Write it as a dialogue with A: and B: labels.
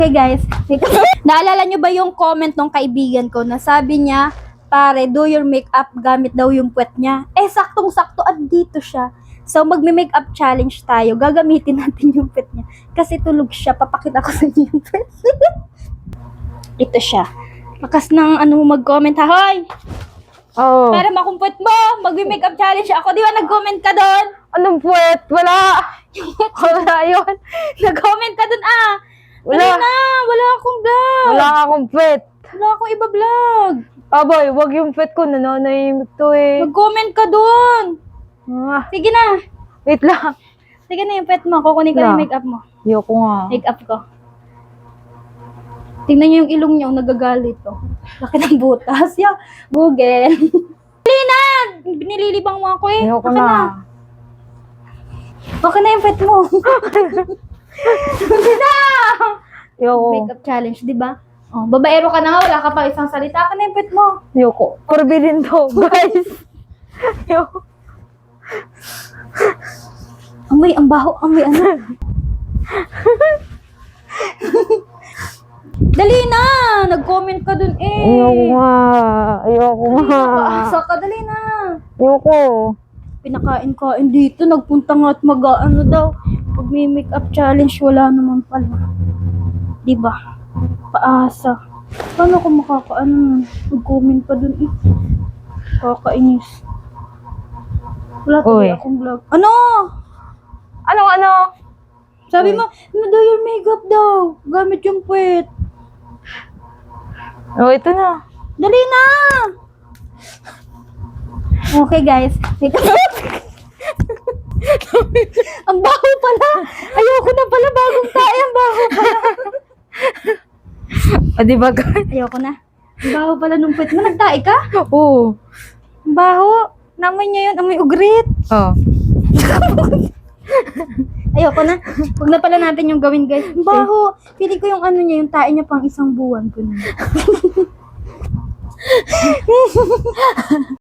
A: Okay guys, naalala nyo ba yung comment ng kaibigan ko na sabi niya, pare, do your makeup gamit daw yung puwet niya. Eh, saktong-sakto at dito siya. So, magme-makeup challenge tayo. Gagamitin natin yung puwet niya. Kasi tulog siya. Papakita ko sa inyo yung puwet. Ito siya. Lakas ng mag-comment ha. Hoy!
B: Oh.
A: Para makumput mo, magme-makeup challenge ako. Di ba nag-comment ka doon?
B: Anong puwet? Wala. Wala yun.
A: Nag-comment ka doon
B: Wala.
A: Dali na, wala akong vlog.
B: Wala akong puwet.
A: Wala akong iba vlog.
B: Aboy, wag yung puwet ko. Nananahimik to eh.
A: Mag-comment ka doon.
B: Ah,
A: Sige na.
B: wait lang.
A: Sige na yung pet mo. Kukunin ko na yung makeup mo.
B: Ayoko nga.
A: Makeup ko. Tingnan niyo yung ilong niya. Nagagalit to. Laki ng butas. Google. Dali na! Binililibang mo ako eh.
B: Ayoko
A: Akin
B: na.
A: Okay na yung pet mo. Dali na!
B: Ayoko.
A: Makeup challenge, di ba? Oh, babaero ka na nga. Wala ka pa isang salita. Akin na yung pet mo.
B: Ayoko. Forbidden to, guys. Ayoko.
A: Amoy, ang baho. Amoy, Dali na! Nag-comment ka dun eh.
B: Ayoko nga. Ayoko nga.
A: Paasa ka, dali na.
B: Ayoko.
A: Pinakain-kain dito. Nagpunta nga at daw. Pag may makeup challenge, wala naman pala. Diba? Paasa. Paano ko Nag-comment pa dun eh. Kakainis. Wala tuloy
B: Uy.
A: akong vlog. Ano?
B: Ano?
A: Sabi mo, do your makeup daw. Gamit yung puwet.
B: Oh, ito na.
A: Dali na! Okay guys. Ang baho pala. Ayoko na pala. Bagong tae. Ang baho pala.
B: O, di ba, guys?
A: Ayoko na. Ang baho pala nung puwet mo. Nagtae ka?
B: Oo.
A: Ang baho. Namoy niya yun. Amoy ugrit.
B: Oh.
A: Ayoko na. Huwag na pala natin yung gawin guys. Ang baho. Pili ko yung niya. Yung tae niya pang isang buwan ko na.